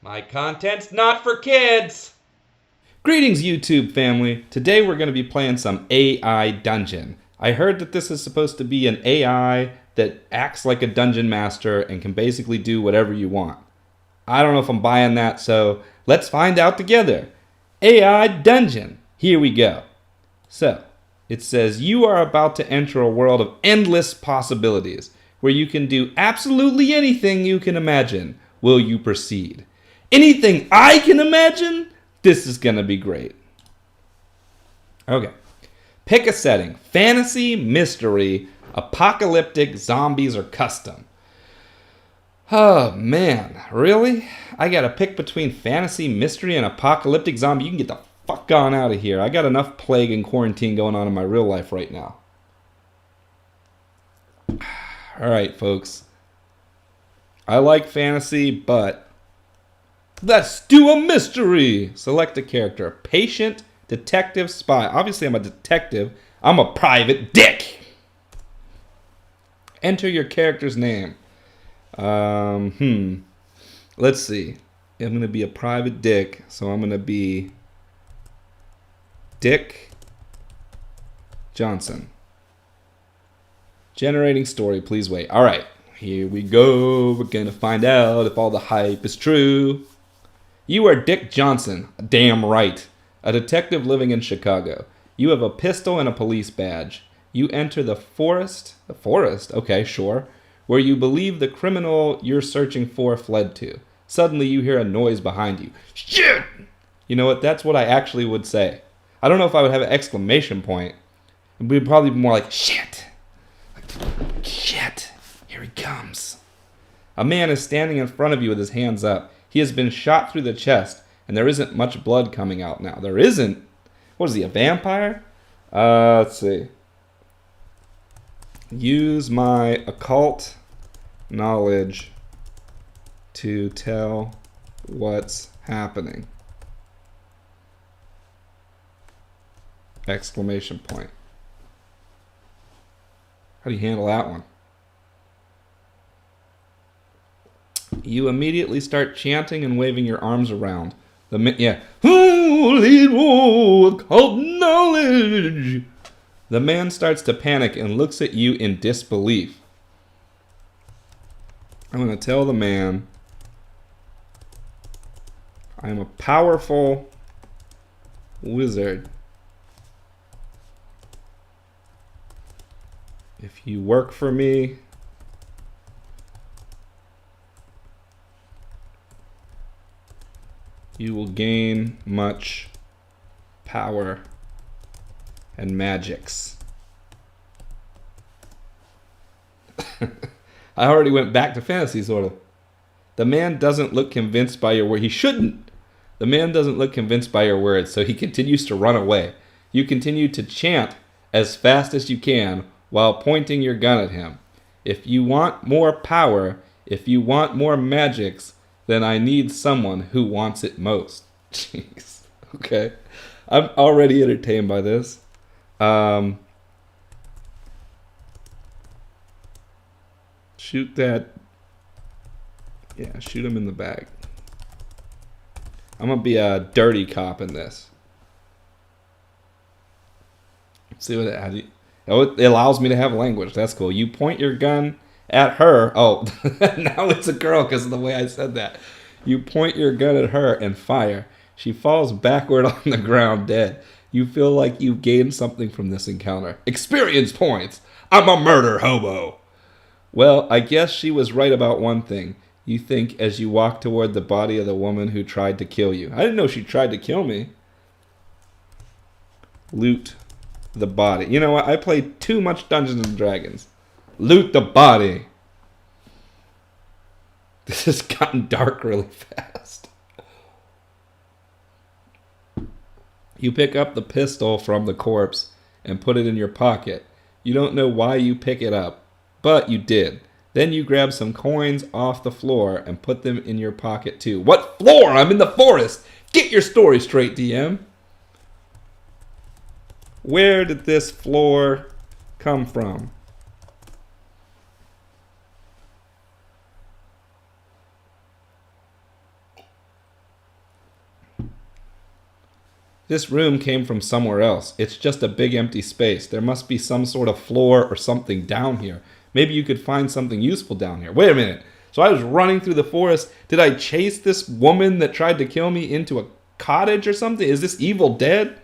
My content's not for kids! Greetings, YouTube family. Today we're going to be playing some AI Dungeon. I heard that this is supposed to be an AI that acts like a dungeon master and can basically do whatever you want. I don't know if I'm buying that, so let's find out together. AI Dungeon. Here we go. So, it says you are about to enter a world of endless possibilities where you can do absolutely anything you can imagine. Will you proceed? Anything I can imagine? This is going to be great. Okay. Pick a setting. Fantasy, mystery, apocalyptic, zombies, or custom. Oh, man. Really? I got to pick between fantasy, mystery, and apocalyptic zombie. You can get the fuck on out of here. I got enough plague and quarantine going on in my real life right now. All right, folks. I like fantasy, but let's do a mystery. Select a character. Patient, detective, spy. Obviously, I'm a detective. I'm a private dick. Enter your character's name. Let's see. I'm going to be a private dick, so I'm going to be Dick Johnson. Generating story, please wait. All right, here we go. We're going to find out if all the hype is true. You are Dick Johnson. Damn right. A detective living in Chicago. You have a pistol and a police badge. You enter the forest. The forest? Okay, sure. Where you believe the criminal you're searching for fled to. Suddenly you hear a noise behind you. Shit! You know what? That's what I actually would say. I don't know if I would have an exclamation point. It would probably be more like, shit! Shit! Here he comes. A man is standing in front of you with his hands up. He has been shot through the chest, and there isn't much blood coming out now. There isn't? What is he, a vampire? Let's see. Use my occult knowledge to tell what's happening. Exclamation point. How do you handle that one? You immediately start chanting and waving your arms around. Holy occult knowledge. The man starts to panic and looks at you in disbelief. I'm going to tell the man I'm a powerful wizard. If you work for me, you will gain much power and magics. I already went back to fantasy, sort of. The man doesn't look convinced by your word. He shouldn't. The man doesn't look convinced by your words, so he continues to run away. You continue to chant as fast as you can while pointing your gun at him. If you want more power, if you want more magics, then I need someone who wants it most. Jeez. Okay. I'm already entertained by this. Shoot that. Yeah, shoot him in the back. I'm going to be a dirty cop in this. Let's see what it allows me to have language. That's cool. You point your gun at her. Oh, now it's a girl because of the way I said that. You point your gun at her and fire. She falls backward on the ground dead. You feel like you've gained something from this encounter. Experience points. I'm a murder hobo. Well, I guess she was right about one thing. You think as you walk toward the body of the woman who tried to kill you. I didn't know she tried to kill me. Loot the body. You know what? I play too much Dungeons and Dragons. Loot the body. This has gotten dark really fast. You pick up the pistol from the corpse and put it in your pocket. You don't know why you pick it up, but you did. Then you grab some coins off the floor and put them in your pocket too. What floor? I'm in the forest. Get your story straight, DM. Where did this floor come from? This room came from somewhere else. It's just a big empty space. There must be some sort of floor or something down here. Maybe you could find something useful down here. Wait a minute. So I was running through the forest. Did I chase this woman that tried to kill me into a cottage or something? Is this Evil Dead?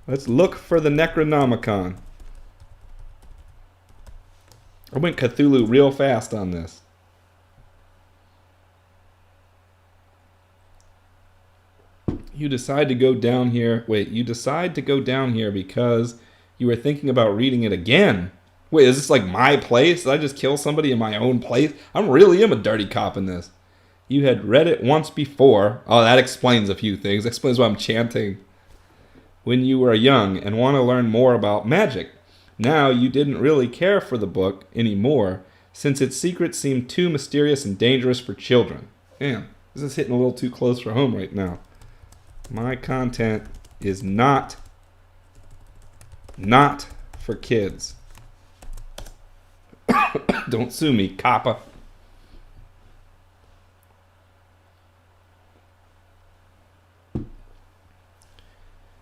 Let's look for the Necronomicon. I went Cthulhu real fast on this. You decide to go down here. Wait, you decide to go down here because you were thinking about reading it again. Wait, is this like my place? Did I just kill somebody in my own place? I really am a dirty cop in this. You had read it once before. Oh, that explains a few things. That explains why I'm chanting. When you were young and want to learn more about magic. Now you didn't really care for the book anymore, since its secrets seemed too mysterious and dangerous for children. Damn, this is hitting a little too close for home right now. My content is not for kids. Don't sue me, coppa.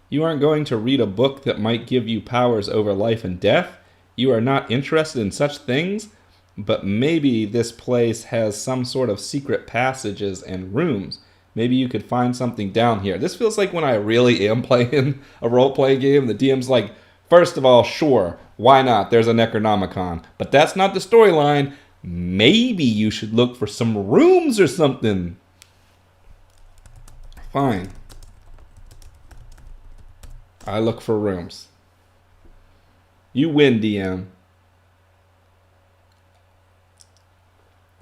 You aren't going to read a book that might give you powers over life and death. You are not interested in such things, but maybe this place has some sort of secret passages and rooms. Maybe you could find something down here. This feels like when I really am playing a role-playing game. The DM's like, first of all, sure, why not? There's a Necronomicon. But that's not the storyline. Maybe you should look for some rooms or something. Fine. I look for rooms. You win, DM.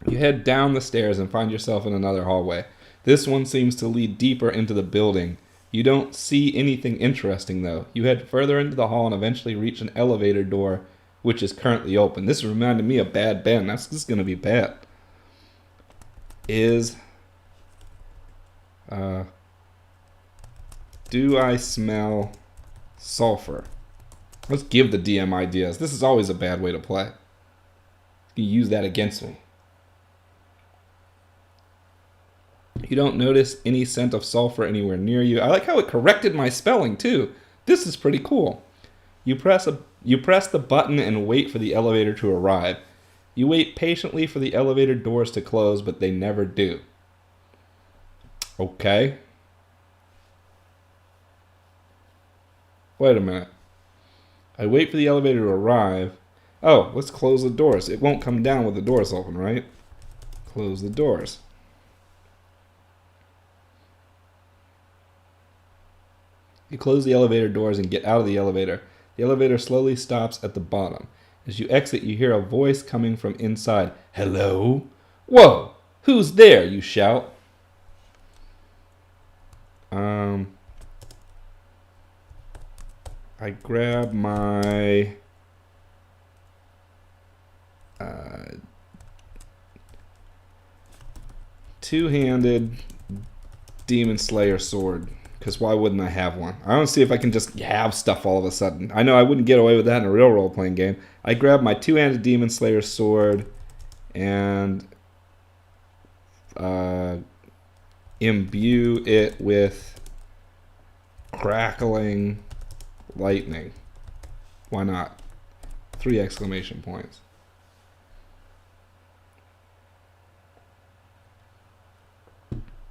You head down the stairs and find yourself in another hallway. This one seems to lead deeper into the building. You don't see anything interesting, though. You head further into the hall and eventually reach an elevator door, which is currently open. This reminded me of Bad Ben. This is going to be bad. Do I smell sulfur? Let's give the DM ideas. This is always a bad way to play. You use that against me. You don't notice any scent of sulfur anywhere near you. I like how it corrected my spelling too. This is pretty cool. You press the button and wait for the elevator to arrive. You wait patiently for the elevator doors to close, but they never do. Okay. Wait a minute. I wait for the elevator to arrive. Oh, let's close the doors. It won't come down with the doors open, right? Close the doors. You close the elevator doors and get out of the elevator. The elevator slowly stops at the bottom. As you exit, you hear a voice coming from inside. Hello? Whoa! Who's there? You shout. I grab my two-handed Demon Slayer sword. Because why wouldn't I have one? I don't see if I can just have stuff all of a sudden. I know I wouldn't get away with that in a real role-playing game. I grab my two-handed Demon Slayer sword and imbue it with crackling lightning. Why not? 3 exclamation points.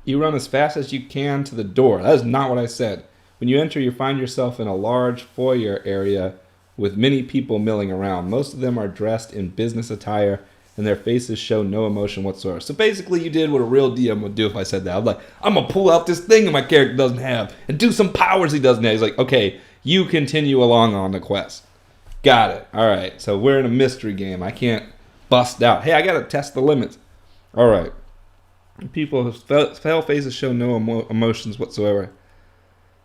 You run as fast as you can to the door. That is not what I said. When you enter, you find yourself in a large foyer area with many people milling around. Most of them are dressed in business attire, and their faces show no emotion whatsoever. So basically, you did what a real DM would do if I said that. I'm like, I'm going to pull out this thing that my character doesn't have and do some powers he doesn't have. He's like, okay, you continue along on the quest. Got it. All right, so we're in a mystery game. I can't bust out. Hey, I got to test the limits. All right. People whose pale faces show no emotions whatsoever.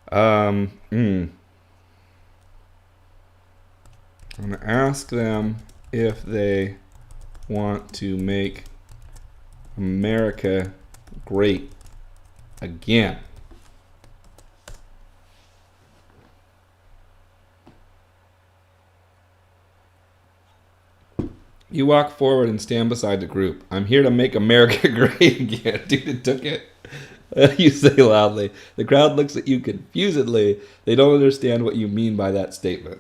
I'm going to ask them if they want to make America great again. You walk forward and stand beside the group. I'm here to make America great again. Dude, it took it. You say loudly. The crowd looks at you confusedly. They don't understand what you mean by that statement.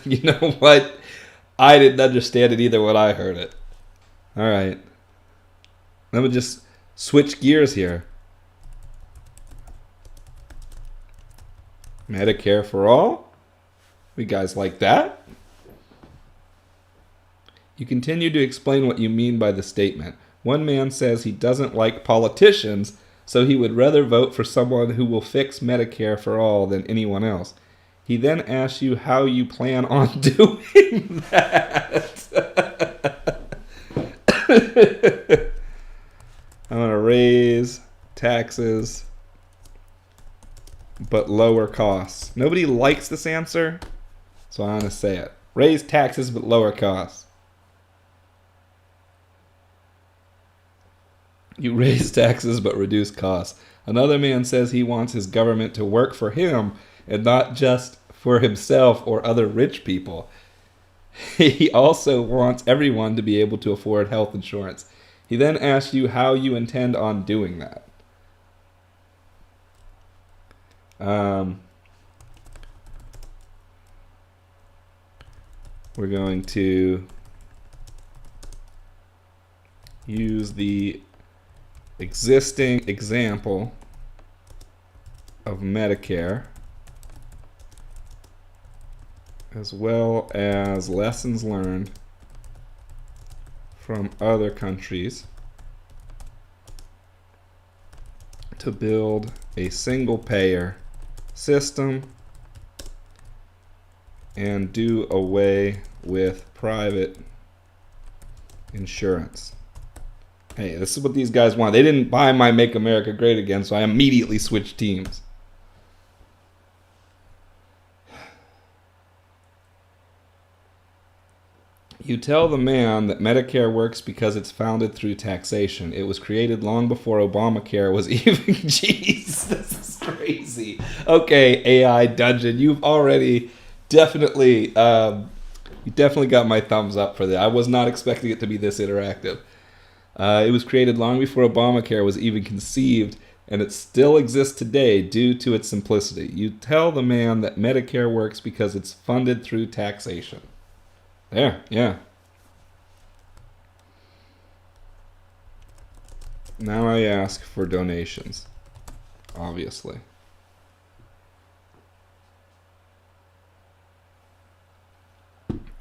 You know what? I didn't understand it either when I heard it. All right. Let me just switch gears here. Medicare for all? You guys like that? You continue to explain what you mean by the statement. One man says he doesn't like politicians, so he would rather vote for someone who will fix Medicare for all than anyone else. He then asks you how you plan on doing that. I'm going to raise taxes, but lower costs. Nobody likes this answer, so I'm going to say it. Raise taxes, but lower costs. You raise taxes, but reduce costs. Another man says he wants his government to work for him and not just for himself or other rich people. He also wants everyone to be able to afford health insurance. He then asks you how you intend on doing that. We're going to use the existing example of Medicare as well as lessons learned from other countries to build a single payer system and do away with private insurance. Hey, this is what these guys want. They didn't buy my Make America Great Again, so I immediately switched teams. You tell the man that Medicare works because it's founded through taxation. It was created long before Obamacare was even... Jeez, this is crazy. Okay, AI Dungeon, you've already definitely... you definitely got my thumbs up for that. I was not expecting it to be this interactive. It was created long before Obamacare was even conceived, and it still exists today due to its simplicity. You tell the man that Medicare works because it's funded through taxation. There, yeah. Now I ask for donations, obviously.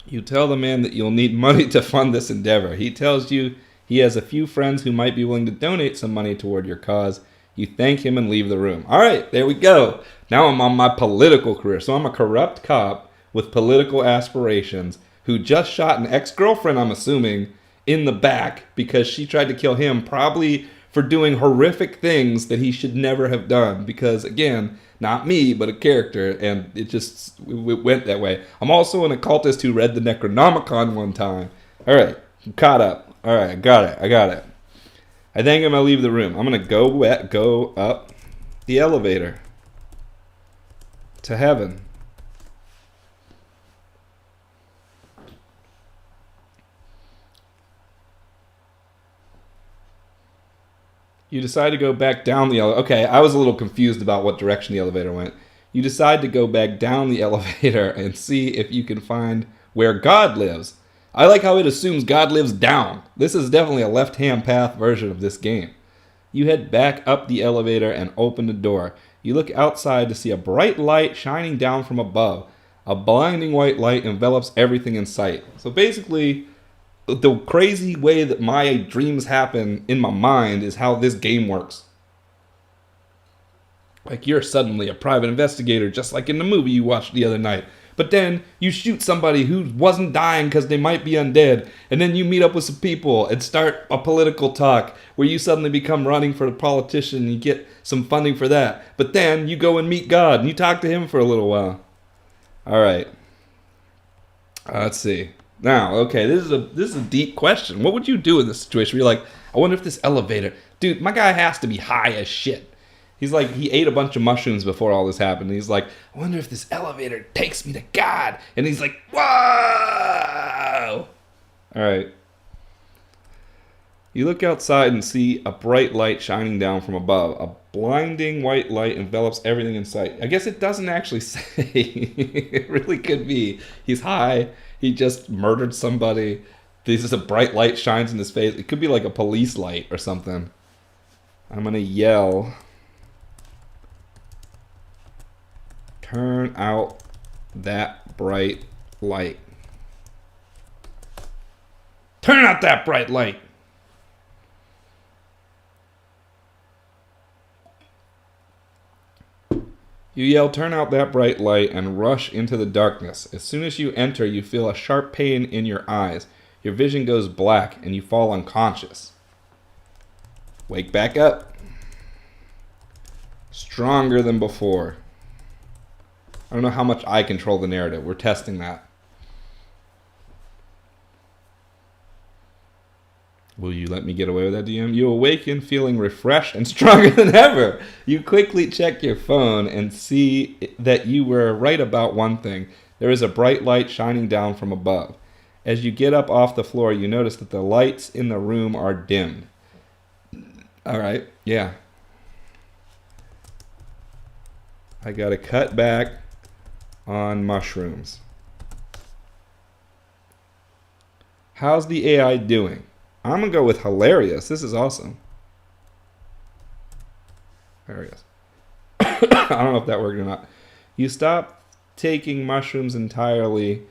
You tell the man that you'll need money to fund this endeavor. He tells you he has a few friends who might be willing to donate some money toward your cause. You thank him and leave the room. All right, there we go. Now I'm on my political career. So I'm a corrupt cop with political aspirations who just shot an ex-girlfriend, I'm assuming, in the back because she tried to kill him, probably for doing horrific things that he should never have done. Because, again, not me, but a character, and it went that way. I'm also an occultist who read the Necronomicon one time. All right, I'm caught up. All right, I got it. I think I'm going to leave the room. I'm going to go up the elevator to heaven. You decide to go back down the elevator. Okay, I was a little confused about what direction the elevator went. You decide to go back down the elevator and see if you can find where God lives. I like how it assumes God lives down. This is definitely a left-hand path version of this game. You head back up the elevator and open the door. You look outside to see a bright light shining down from above. A blinding white light envelops everything in sight. So basically, the crazy way that my dreams happen in my mind is how this game works. Like you're suddenly a private investigator, just like in the movie you watched the other night. But then you shoot somebody who wasn't dying because they might be undead. And then you meet up with some people and start a political talk where you suddenly become running for the politician and you get some funding for that. But then you go and meet God and you talk to him for a little while. All right. Let's see. Now, okay, this is a deep question. What would you do in this situation where you're like, I wonder if this elevator... Dude, my guy has to be high as shit. He's like, he ate a bunch of mushrooms before all this happened. He's like, I wonder if this elevator takes me to God. And he's like, whoa! All right. You look outside and see a bright light shining down from above. A blinding white light envelops everything in sight. I guess it doesn't actually say. It really could be. He's high. He just murdered somebody. This is a bright light shines in his face. It could be like a police light or something. I'm going to yell. Turn out that bright light. Turn out that bright light. You yell, turn out that bright light, and rush into the darkness. As soon as you enter, you feel a sharp pain in your eyes. Your vision goes black, and you fall unconscious. Wake back up. Stronger than before. I don't know how much I control the narrative. We're testing that. Will you let me get away with that, DM? You awaken feeling refreshed and stronger than ever. You quickly check your phone and see that you were right about one thing. There is a bright light shining down from above. As you get up off the floor, you notice that the lights in the room are dimmed. All right, yeah. I got to cut back on mushrooms. How's the AI doing? I'm going to go with hilarious. This is awesome. Hilarious. I don't know if that worked or not. You stop taking mushrooms entirely.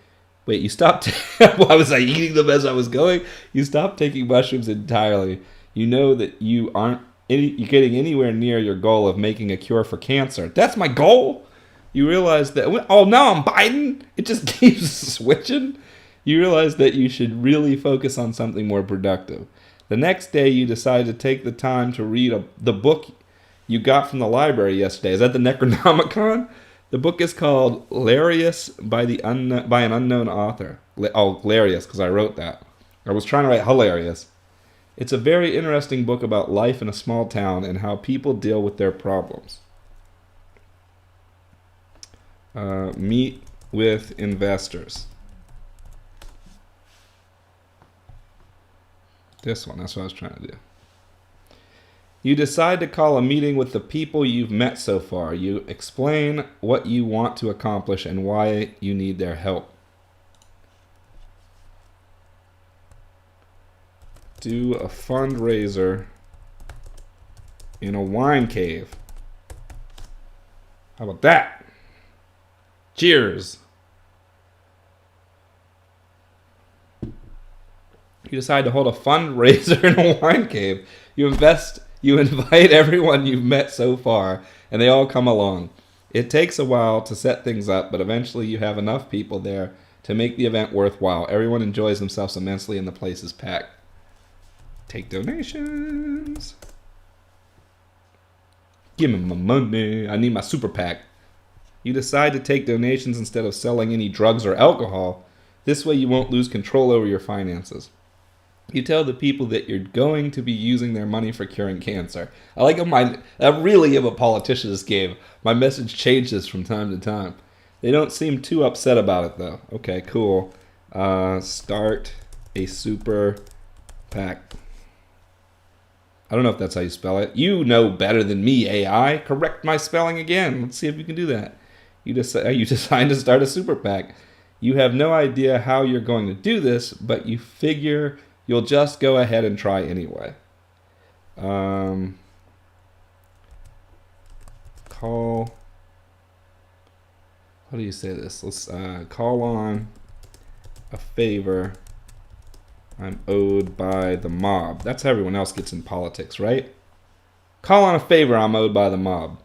Wait, you stopped. Why was I eating them as I was going? You stopped taking mushrooms entirely. You know that you aren't you're getting anywhere near your goal of making a cure for cancer. That's my goal. You realize that. Oh, now I'm Biden. It just keeps switching. You realize that you should really focus on something more productive. The next day, you decide to take the time to read the book you got from the library yesterday. Is that the Necronomicon? The book is called Larius by an unknown author. Larius, because I wrote that. I was trying to write hilarious. It's a very interesting book about life in a small town and how people deal with their problems. Meet with investors. This one, that's what I was trying to do. You decide to call a meeting with the people you've met so far. You explain what you want to accomplish and why you need their help. Do a fundraiser in a wine cave. How about that? Cheers. You decide to hold a fundraiser in a wine cave. You invite everyone you've met so far, and they all come along. It takes a while to set things up, but eventually you have enough people there to make the event worthwhile. Everyone enjoys themselves immensely, and the place is packed. Take donations. Give me my money. I need my super PAC. You decide to take donations instead of selling any drugs or alcohol. This way you won't lose control over your finances. You tell the people that you're going to be using their money for curing cancer. I like how I really am a politician this game. My message changes from time to time. They don't seem too upset about it, though. Okay, cool. Start a super PAC. I don't know if that's how you spell it. You know better than me, AI. Correct my spelling again. Let's see if you can do that. You decide to start a super PAC. You have no idea how you're going to do this, but you figure you'll just go ahead and try anyway. Call. How do you say this? Let's call on a favor I'm owed by the mob. That's how everyone else gets in politics, right? Call on a favor I'm owed by the mob.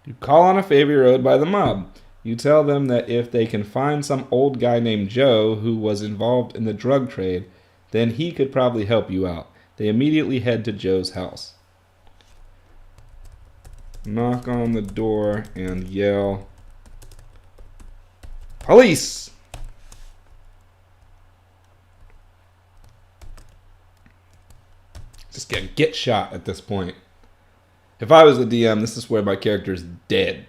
You call on a favor you're owed by the mob. You tell them that if they can find some old guy named Joe who was involved in the drug trade, then he could probably help you out. They immediately head to Joe's house. Knock on the door and yell, "Police!" Just get shot at this point. If I was the DM, this is where my character is dead.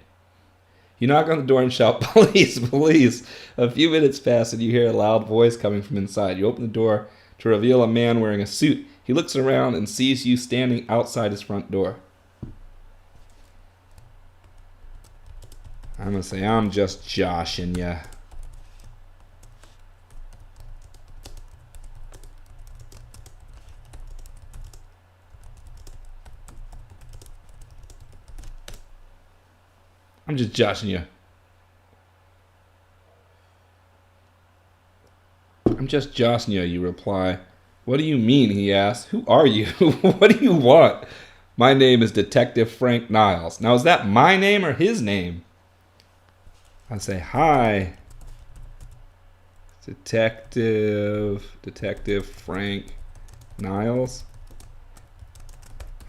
You knock on the door and shout, "Police, police!" A few minutes pass and you hear a loud voice coming from inside. You open the door to reveal a man wearing a suit. He looks around and sees you standing outside his front door. I'm going to say, I'm just joshing ya. I'm just joshing you. I'm just joshing you, you reply. What do you mean, he asks. Who are you? What do you want? My name is Detective Frank Niles. Now, is that my name or his name? I say, hi, Detective Frank Niles.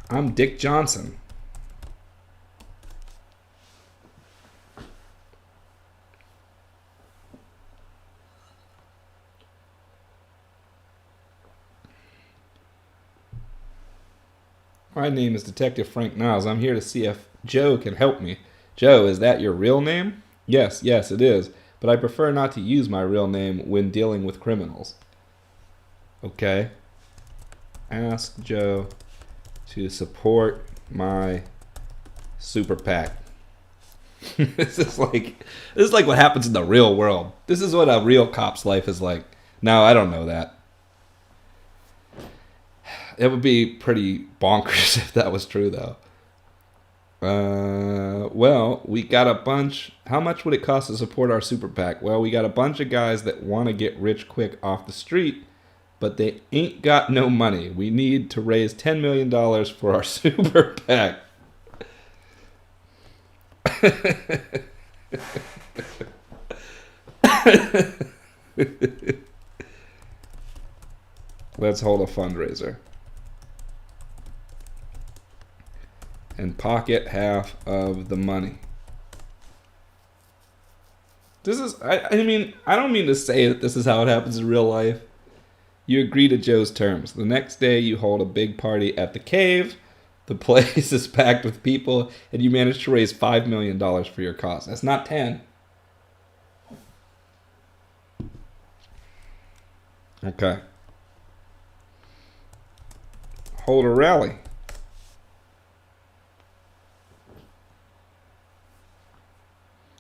I'm Dick Johnson. My name is Detective Frank Niles. I'm here to see if Joe can help me. Joe, is that your real name? Yes, it is. But I prefer not to use my real name when dealing with criminals. Okay. Ask Joe to support my super PAC. This is like what happens in the real world. This is what a real cop's life is like. No, I don't know that. It would be pretty bonkers if that was true, though. Well, we got a bunch. How much would it cost to support our super PAC? Well, we got a bunch of guys that want to get rich quick off the street, but they ain't got no money. We need to raise $10 million for our super PAC. Let's hold a fundraiser. And pocket half of the money. This is, I mean, I don't mean to say that this is how it happens in real life. You agree to Joe's terms. The next day, you hold a big party at the cave. The place is packed with people, and you manage to raise $5 million for your cause. That's not 10. Okay. Hold a rally.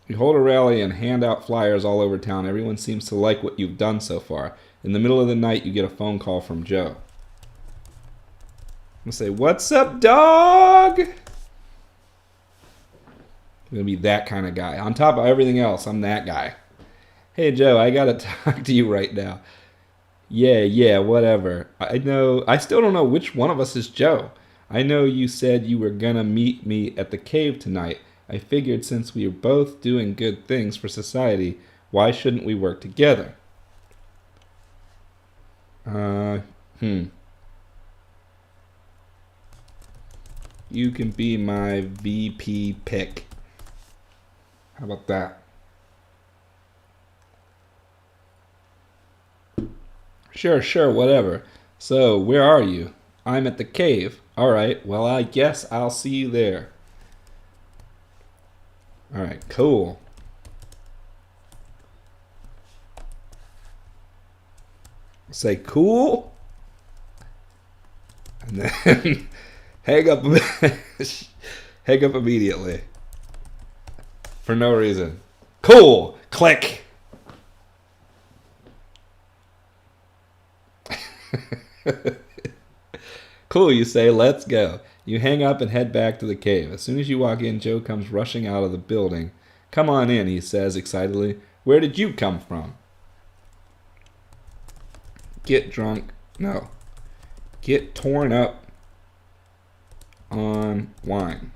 You hold a rally and hand out flyers all over town. Everyone seems to like what you've done so far. In the middle of the night, you get a phone call from Joe. I'm going to say, "What's up, dog?" I'm going to be that kind of guy. On top of everything else, I'm that guy. "Hey, Joe, I got to talk to you right now." Yeah, whatever. I still don't know which one of us is Joe. I know you said you were going to meet me at the cave tonight. I figured since we are both doing good things for society, why shouldn't we work together? You can be my VP pick. How about that? Sure, whatever. So, where are you? I'm at the cave. All right, well, I guess I'll see you there. All right, cool. Say cool, and then hang up. Hang up immediately for no reason. Cool. Click. Cool, you say. Let's go. You hang up and head back to the cave. As soon as you walk in, Joe comes rushing out of the building. "Come on in," he says excitedly. "Where did you come from?" Get drunk. No. Get torn up on wine.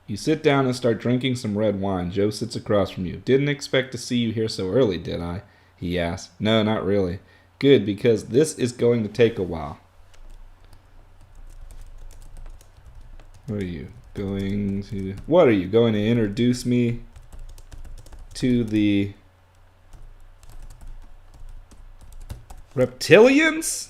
You sit down and start drinking some red wine. Joe sits across from you. "Didn't expect to see you here so early, did I?" he asks. "No, not really." "Good, because this is going to take a while." What are you going to introduce me to the reptilians?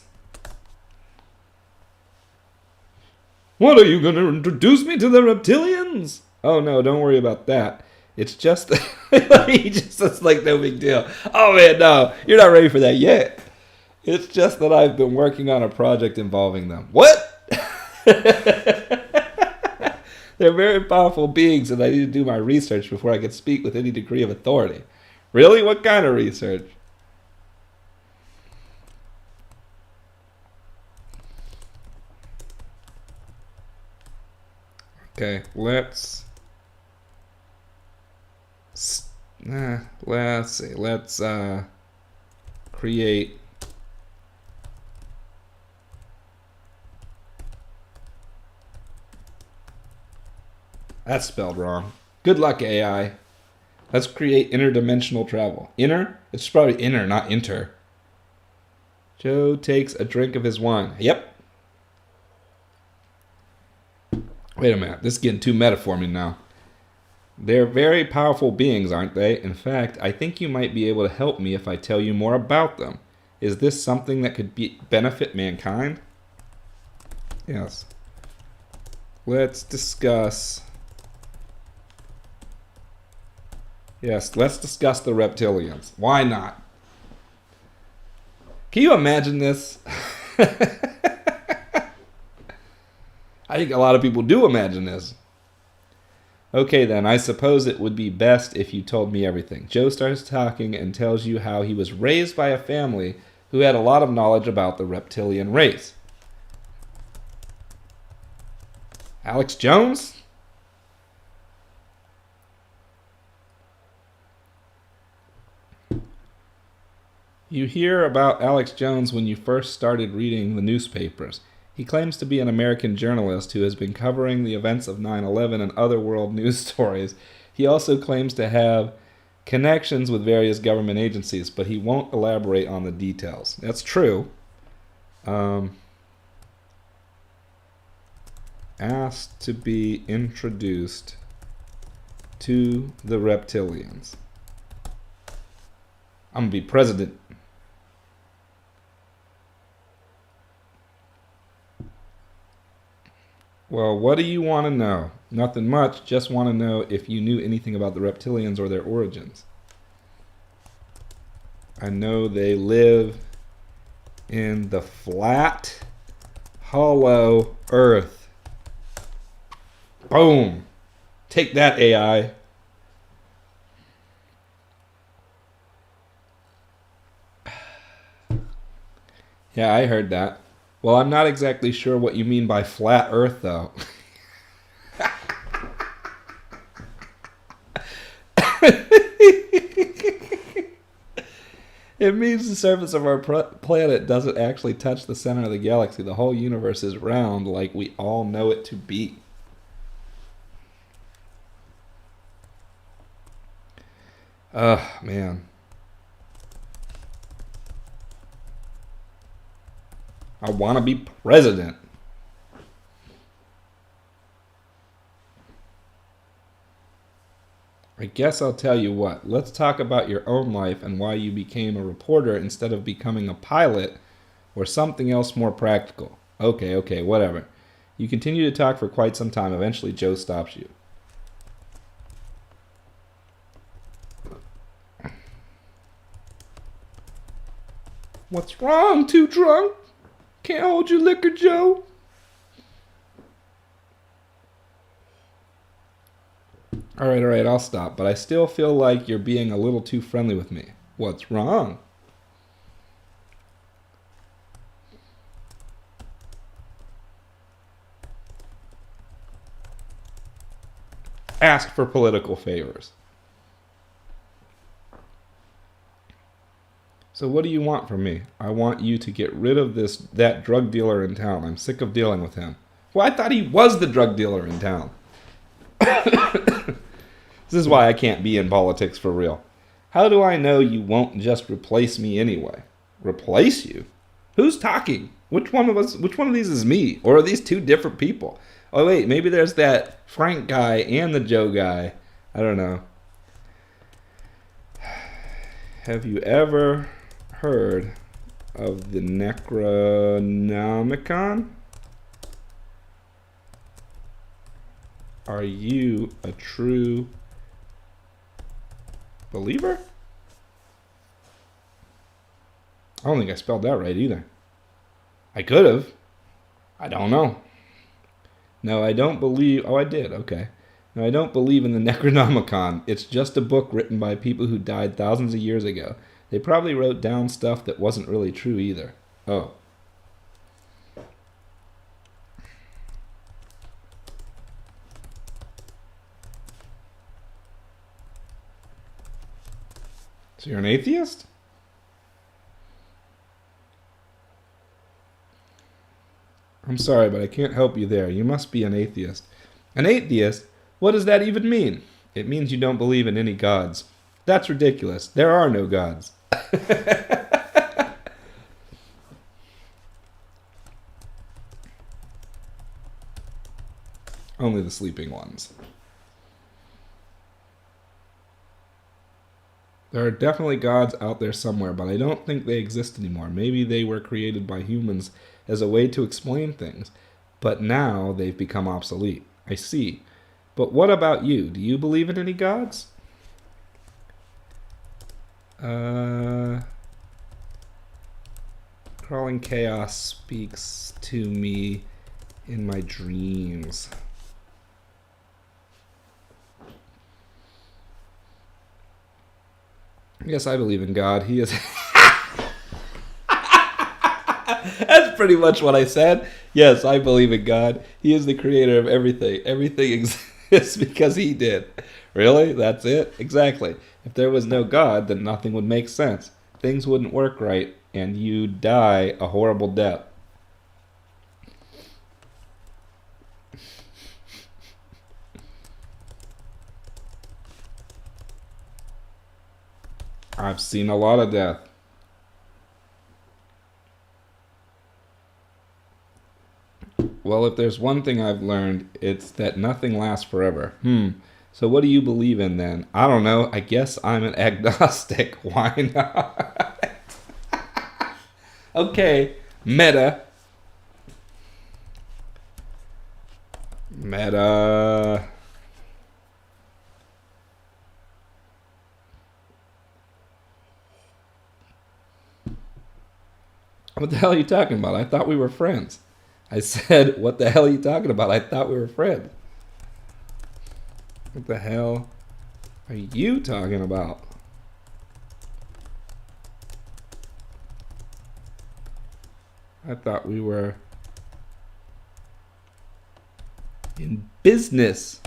What, are you going to introduce me to the reptilians? Oh no, don't worry about that. It's just he just says like no big deal. Oh man, no, you're not ready for that yet. It's just that I've been working on a project involving them. What? They're very powerful beings, and I need to do my research before I can speak with any degree of authority. Really? What kind of research? Okay, let's see. Let's create. That's spelled wrong. Good luck, AI. Let's create interdimensional travel. Inner? It's probably inner, not inter. Joe takes a drink of his wine. Yep. Wait a minute. This is getting too meta for me now. They're very powerful beings, aren't they? In fact, I think you might be able to help me if I tell you more about them. Is this something that could benefit mankind? Yes. Let's discuss. Yes, let's discuss the reptilians. Why not? Can you imagine this? I think a lot of people do imagine this. Okay then, I suppose it would be best if you told me everything. Joe starts talking and tells you how he was raised by a family who had a lot of knowledge about the reptilian race. Alex Jones? You hear about Alex Jones when you first started reading the newspapers. He claims to be an American journalist who has been covering the events of 9/11 and other world news stories. He also claims to have connections with various government agencies, but he won't elaborate on the details. That's true. Asked to be introduced to the reptilians. I'm going to be president. Well, what do you want to know? Nothing much, just want to know if you knew anything about the reptilians or their origins. I know they live in the flat, hollow earth. Boom! Take that, AI. Yeah, I heard that. Well, I'm not exactly sure what you mean by flat Earth, though. It means the surface of our planet doesn't actually touch the center of the galaxy. The whole universe is round like we all know it to be. Man. I want to be president. I guess I'll tell you what. Let's talk about your own life and why you became a reporter instead of becoming a pilot or something else more practical. Okay, whatever. You continue to talk for quite some time. Eventually, Joe stops you. What's wrong? Too drunk? Can't hold your liquor, Joe? All right, I'll stop. But I still feel like you're being a little too friendly with me. What's wrong? Ask for political favors. So what do you want from me? I want you to get rid of that drug dealer in town. I'm sick of dealing with him. Well, I thought he was the drug dealer in town. This is why I can't be in politics for real. How do I know you won't just replace me anyway? Replace you? Who's talking? Which one of these is me? Or are these two different people? Oh wait, maybe there's that Frank guy and the Joe guy. I don't know. Have you ever heard of the Necronomicon? Are you a true believer? I don't think I spelled that right either. I could have. I don't know. No, I don't believe... Oh, I did. Okay. No, I don't believe in the Necronomicon. It's just a book written by people who died thousands of years ago. They probably wrote down stuff that wasn't really true either. Oh. So you're an atheist? I'm sorry, but I can't help you there. You must be an atheist. An atheist? What does that even mean? It means you don't believe in any gods. That's ridiculous. There are no gods. Only the sleeping ones. There are definitely gods out there somewhere, but I don't think they exist anymore. Maybe they were created by humans as a way to explain things, but now they've become obsolete. I see. But what about you? Do you believe in any gods? Crawling chaos speaks to me in my dreams. Yes, I believe in God. He is... That's pretty much what I said. Yes, I believe in God. He is the creator of everything. Everything exists because he did. Really? That's it? Exactly. If there was no God, then nothing would make sense. Things wouldn't work right, and you'd die a horrible death. I've seen a lot of death. Well, if there's one thing I've learned, it's that nothing lasts forever. So what do you believe in then? I don't know. I guess I'm an agnostic. Why not? Okay. Meta. What the hell are you talking about? I thought we were friends. I said, what the hell are you talking about? I thought we were friends. What the hell are you talking about? I thought we were in business.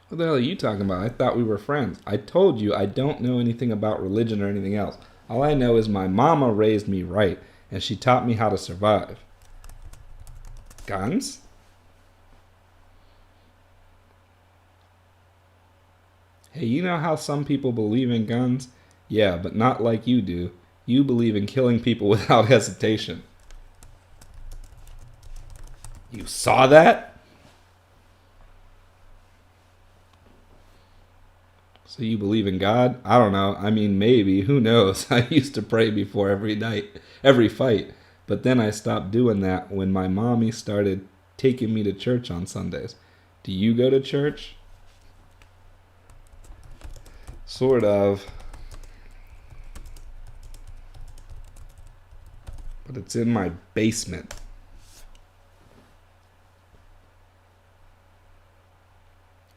What the hell are you talking about? I thought we were friends. I told you I don't know anything about religion or anything else. All I know is my mama raised me right, and she taught me how to survive. Guns? Hey, you know how some people believe in guns? Yeah, but not like you do. You believe in killing people without hesitation. You saw that? So you believe in God? I don't know. I mean, maybe. Who knows? I used to pray before every night, every fight. But then I stopped doing that when my mommy started taking me to church on Sundays. Do you go to church? Sort of. But it's in my basement.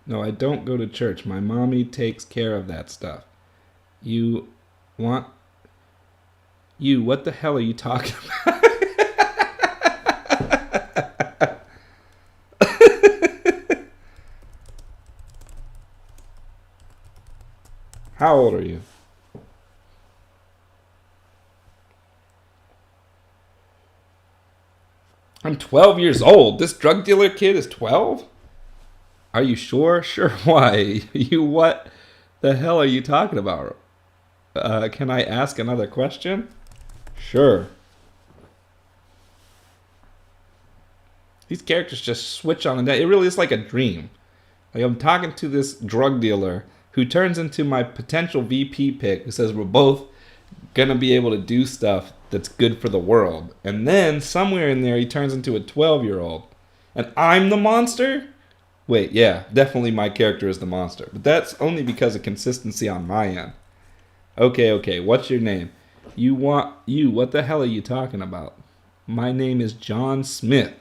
No, I don't go to church. My mommy takes care of that stuff. What the hell are you talking about? How old are you? I'm 12 years old. This drug dealer kid is 12? Are you sure? Sure, why? What the hell are you talking about? Can I ask another question? Sure. These characters just switch on and down. It really is like a dream. Like I'm talking to this drug dealer who turns into my potential VP pick, who says we're both gonna be able to do stuff that's good for the world. And then somewhere in there he turns into a 12-year-old. And I'm the monster? Wait, yeah, definitely my character is the monster. But that's only because of consistency on my end. Okay, what's your name? What the hell are you talking about? My name is John Smith.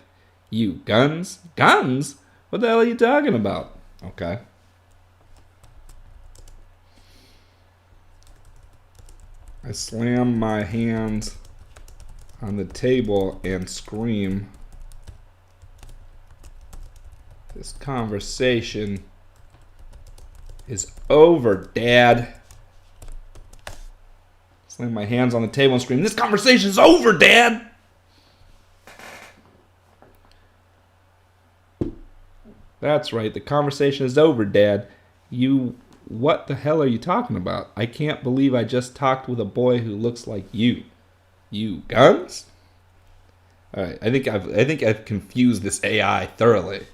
You, guns? Guns? What the hell are you talking about? Okay. I slam my hands on the table and scream, "This conversation is over, Dad." Slam my hands on the table and scream, "This conversation is over, Dad!" That's right, the conversation is over, Dad. What the hell are you talking about? I can't believe I just talked with a boy who looks like you. You, guns? All right, I think I've confused this AI thoroughly.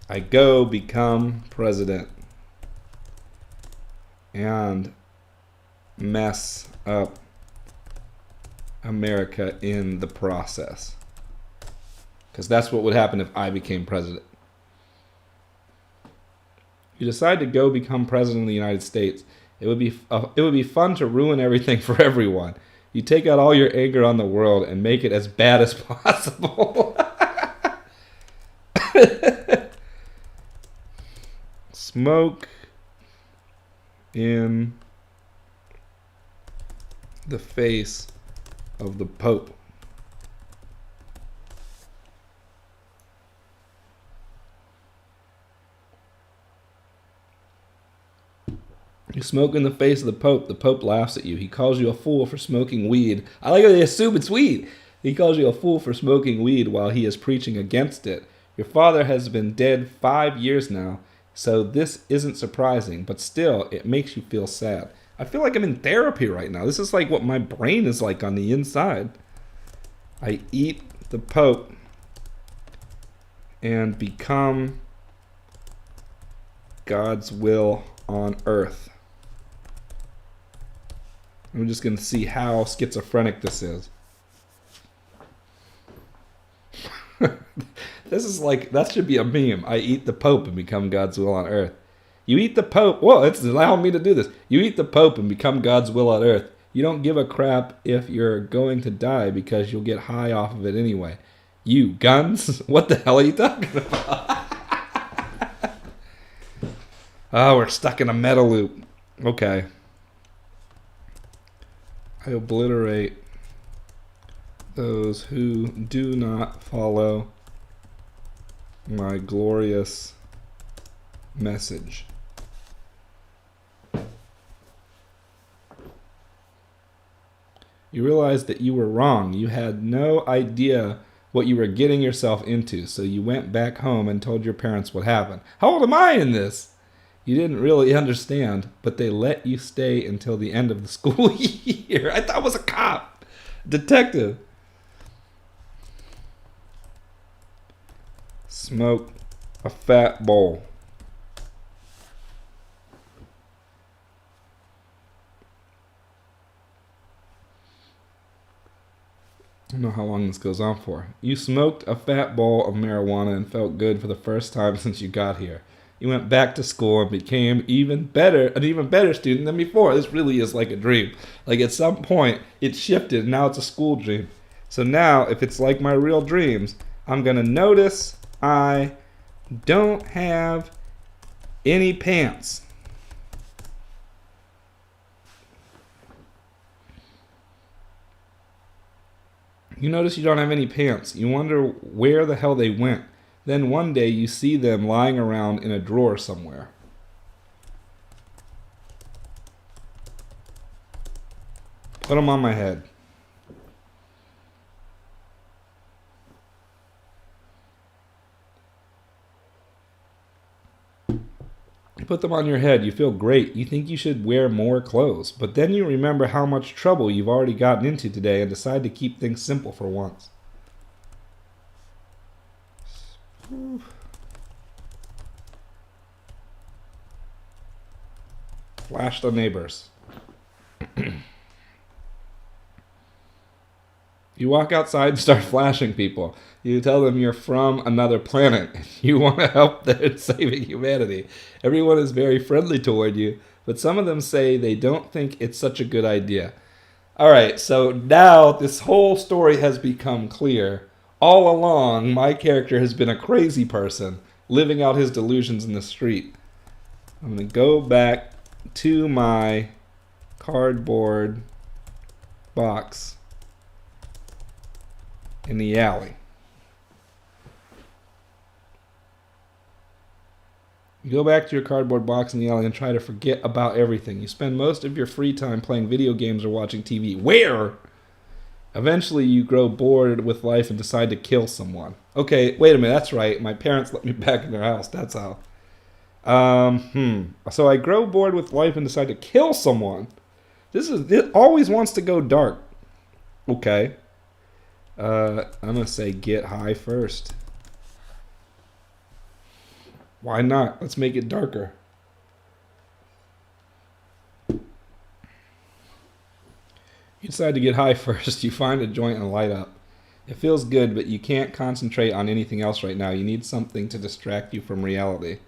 I go become president and mess up America in the process. Because that's what would happen if I became president. You decide to go become president of the United States. It would be fun to ruin everything for everyone. You take out all your anger on the world and make it as bad as possible. Smoke in the face of the Pope. You smoke in the face of the Pope. The Pope laughs at you. He calls you a fool for smoking weed. I like how they assume it's weed. He calls you a fool for smoking weed while he is preaching against it. Your father has been dead 5 years now, so this isn't surprising, but still, it makes you feel sad. I feel like I'm in therapy right now. This is like what my brain is like on the inside. I eat the Pope and become God's will on earth. I'm just going to see how schizophrenic this is. This is like, that should be a meme. I eat the Pope and become God's will on earth. You eat the Pope. Whoa, it's allowing me to do this. You eat the Pope and become God's will on earth. You don't give a crap if you're going to die because you'll get high off of it anyway. You, guns? What the hell are you talking about? Oh, we're stuck in a meta loop. Okay. I obliterate those who do not follow my glorious message. You realized that you were wrong. You had no idea what you were getting yourself into, so you went back home and told your parents what happened. How old am I in this? You didn't really understand, but they let you stay until the end of the school year. I thought I was a cop. Detective. Smoke a fat bowl. I don't know how long this goes on for. You smoked a fat bowl of marijuana and felt good for the first time since you got here. You went back to school and became an even better student than before. This really is like a dream. Like at some point, it shifted, and now it's a school dream. So now, if it's like my real dreams, I'm going to notice I don't have any pants. You notice you don't have any pants. You wonder where the hell they went. Then one day you see them lying around in a drawer somewhere. Put them on my head. You put them on your head. You feel great. You think you should wear more clothes. But then you remember how much trouble you've already gotten into today and decide to keep things simple for once. Flash the neighbors. You walk outside and start flashing people. You tell them you're from another planet. You want to help them in saving humanity. Everyone is very friendly toward you, but some of them say they don't think it's such a good idea. All right, so now this whole story has become clear. All along, my character has been a crazy person living out his delusions in the street. I'm going to go back to my cardboard box in the alley. You go back to your cardboard box in the alley and try to forget about everything. You spend most of your free time playing video games or watching TV. Where? Eventually, you grow bored with life and decide to kill someone. Okay, wait a minute. That's right. My parents let me back in their house. That's how. So I grow bored with life and decide to kill someone. It always wants to go dark. Okay. I'm gonna say get high first. Why not? Let's make it darker. You decide to get high first. You find a joint and light up. It feels good, but you can't concentrate on anything else right now. You need something to distract you from reality.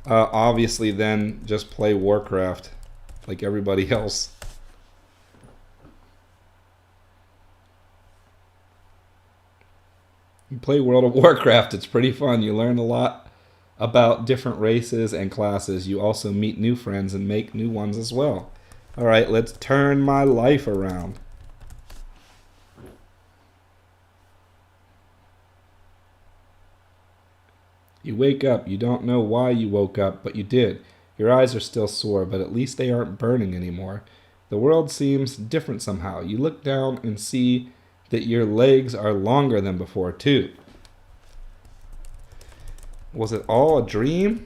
Obviously, then, just play Warcraft like everybody else. You play World of Warcraft. It's pretty fun. You learn a lot about different races and classes. You also meet new friends and make new ones as well. All right, let's turn my life around. You wake up. You don't know why you woke up, but you did. Your eyes are still sore, but at least they aren't burning anymore. The world seems different somehow. You look down and see that your legs are longer than before, too. Was it all a dream?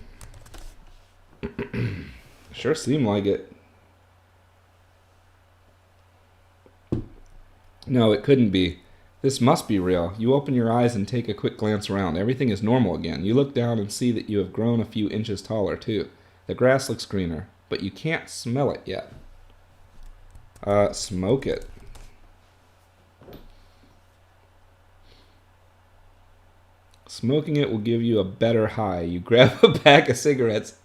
Sure seemed like it. No, it couldn't be. This must be real. You open your eyes and take a quick glance around. Everything is normal again. You look down and see that you have grown a few inches taller, too. The grass looks greener, but you can't smell it yet. Smoke it. Smoking it will give you a better high. You grab a pack of cigarettes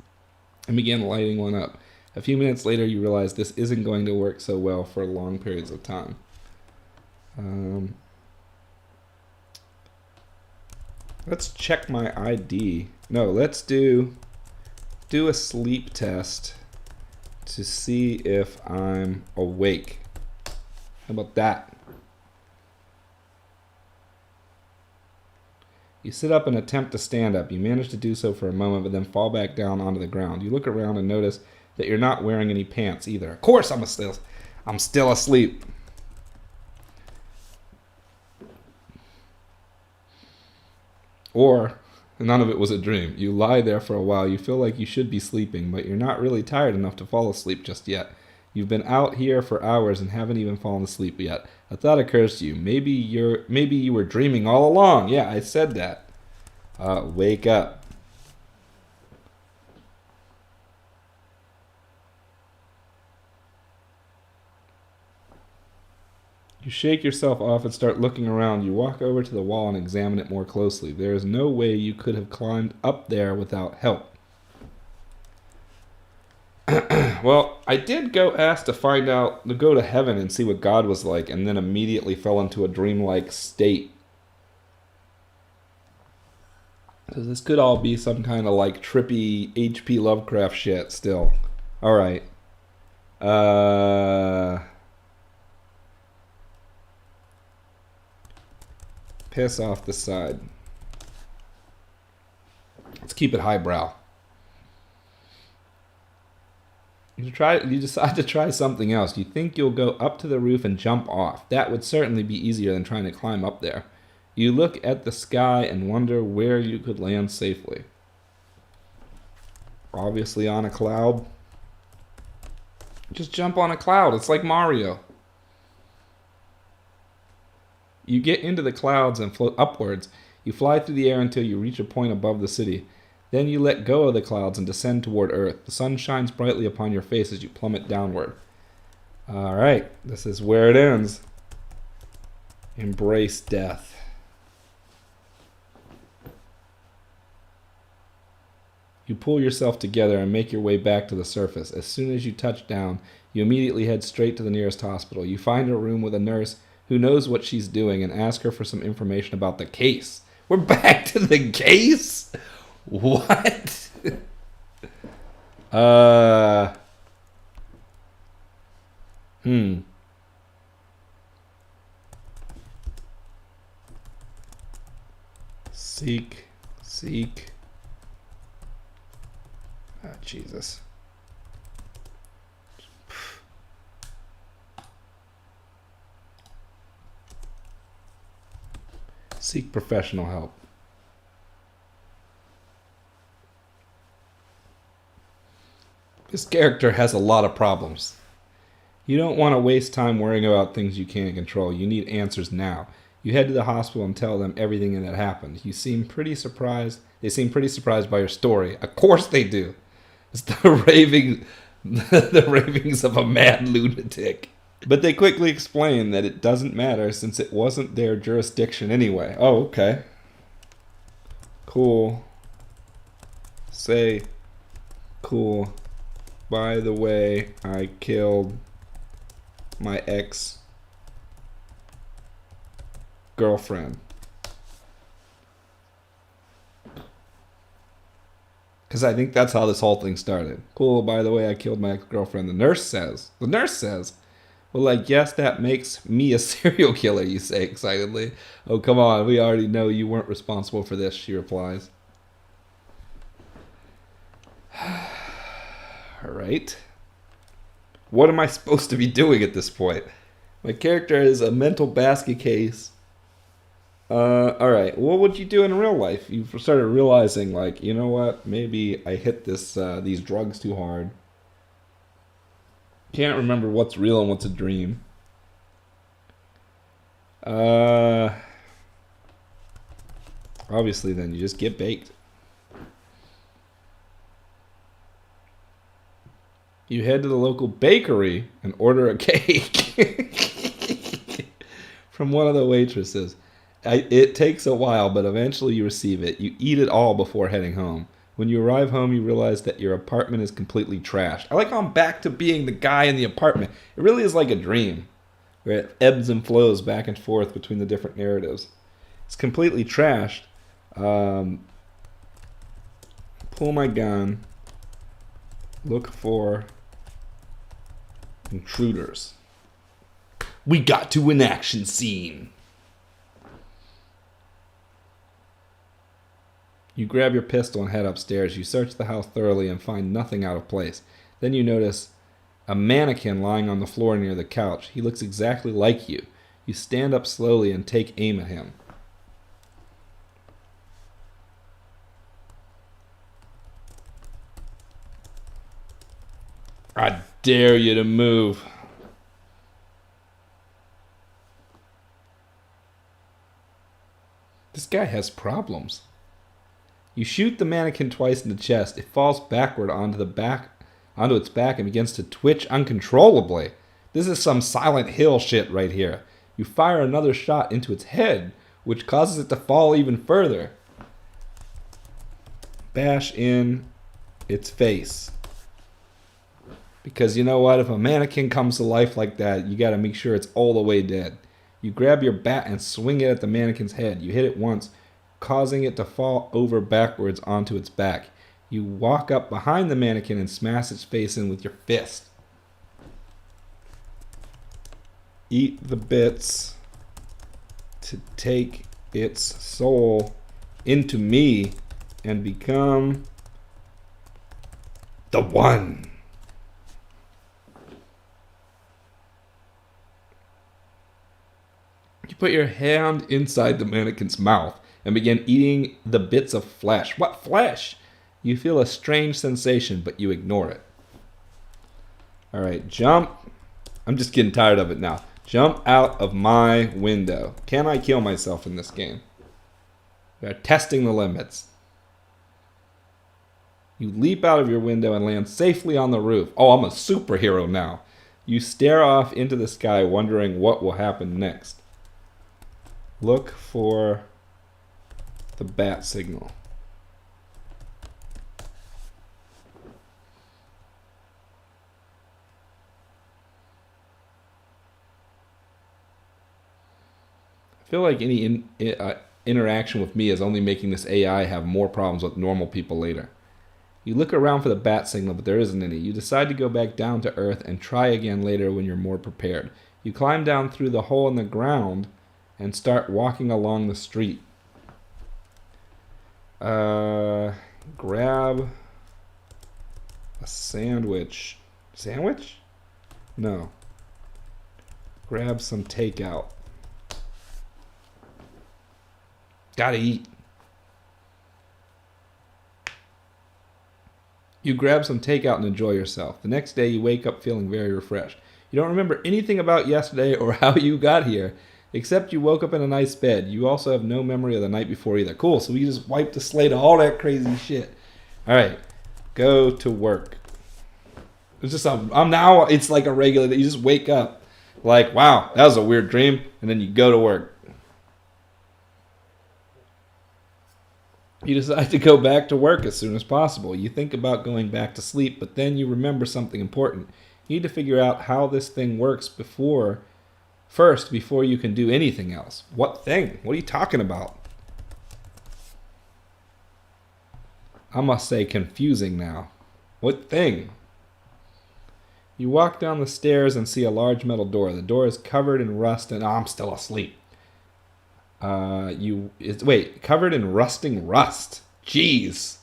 and begin lighting one up. A few minutes later, you realize this isn't going to work so well for long periods of time. Let's check my ID. No, let's do a sleep test to see if I'm awake. How about that? You sit up and attempt to stand up. You manage to do so for a moment, but then fall back down onto the ground. You look around and notice that you're not wearing any pants either. Of course I'm still asleep. Or none of it was a dream. You lie there for a while. You feel like you should be sleeping, but you're not really tired enough to fall asleep just yet. You've been out here for hours and haven't even fallen asleep yet. A thought occurs to you. Maybe you were dreaming all along. Yeah, I said that. Wake up. You shake yourself off and start looking around. You walk over to the wall and examine it more closely. There is no way you could have climbed up there without help. Well, I did go go to heaven and see what God was like, and then immediately fell into a dreamlike state. So this could all be some kind of like trippy H.P. Lovecraft shit still. Alright. Piss off the side. Let's keep it highbrow. You decide to try something else. You think you'll go up to the roof and jump off. That would certainly be easier than trying to climb up there. You look at the sky and wonder where you could land safely. Obviously on a cloud. Just jump on a cloud. It's like Mario. You get into the clouds and float upwards. You fly through the air until you reach a point above the city. Then you let go of the clouds and descend toward Earth. The sun shines brightly upon your face as you plummet downward. Alright, this is where it ends. Embrace death. You pull yourself together and make your way back to the surface. As soon as you touch down, you immediately head straight to the nearest hospital. You find a room with a nurse who knows what she's doing and ask her for some information about the case. We're back to the case? What? Seek. Ah, Jesus. Seek professional help. This character has a lot of problems. You don't want to waste time worrying about things you can't control. You need answers now. You head to the hospital and tell them everything that happened. You seem pretty surprised. They seem pretty surprised by your story. Of course they do. It's the ravings of a mad lunatic. But they quickly explain that it doesn't matter since it wasn't their jurisdiction anyway. Oh, okay. Cool. Say, cool. By the way, I killed my ex-girlfriend. Because I think that's how this whole thing started. Cool, by the way, I killed my ex-girlfriend. The nurse says, well, I guess that makes me a serial killer, you say excitedly. Oh, come on, we already know you weren't responsible for this, she replies. Alright. What am I supposed to be doing at this point? My character is a mental basket case. Alright, what would you do in real life? You started realizing, like, you know what? Maybe I hit these drugs too hard. Can't remember what's real and what's a dream. Obviously then you just get baked. You head to the local bakery and order a cake from one of the waitresses. It takes a while, but eventually you receive it. You eat it all before heading home. When you arrive home, you realize that your apartment is completely trashed. I like how I'm back to being the guy in the apartment. It really is like a dream, where it ebbs and flows back and forth between the different narratives. It's completely trashed. Pull my gun. Look for intruders. We got to an action scene. You grab your pistol and head upstairs. You search the house thoroughly and find nothing out of place. Then you notice a mannequin lying on the floor near the couch. He looks exactly like you. You stand up slowly and take aim at him. I dare you to move. This guy has problems. You shoot the mannequin twice in the chest. It falls backward onto its back and begins to twitch uncontrollably. This is some Silent Hill shit right here. You fire another shot into its head, which causes it to fall even further. Bash in its face. Because you know what? If a mannequin comes to life like that, you gotta make sure it's all the way dead. You grab your bat and swing it at the mannequin's head. You hit it once, causing it to fall over backwards onto its back. You walk up behind the mannequin and smash its face in with your fist. Eat the bits to take its soul into me and become the one. You put your hand inside the mannequin's mouth and begin eating the bits of flesh. What flesh? You feel a strange sensation, but you ignore it. Alright, jump. I'm just getting tired of it now. Jump out of my window. Can I kill myself in this game? We are testing the limits. You leap out of your window and land safely on the roof. Oh, I'm a superhero now. You stare off into the sky, wondering what will happen next. Look for the bat signal. I feel like any interaction with me is only making this AI have more problems with normal people later. You look around for the bat signal, but there isn't any. You decide to go back down to Earth and try again later when you're more prepared. You climb down through the hole in the ground and start walking along the street. Grab a sandwich. Sandwich? No. Grab some takeout. Gotta eat. You grab some takeout and enjoy yourself. The next day, you wake up feeling very refreshed. You don't remember anything about yesterday or how you got here, except you woke up in a nice bed. You also have no memory of the night before either. Cool, so we just wiped the slate of all that crazy shit. All right, go to work. It's just I'm now. It's like a regular that you just wake up, like, wow, that was a weird dream, and then you go to work. You decide to go back to work as soon as possible. You think about going back to sleep, but then you remember something important. You need to figure out how this thing works before you can do anything else. What thing? What are you talking about? I must say confusing now. What thing? You walk down the stairs and see a large metal door. The door is covered in rust and I'm still asleep. Covered in rusting rust. Jeez.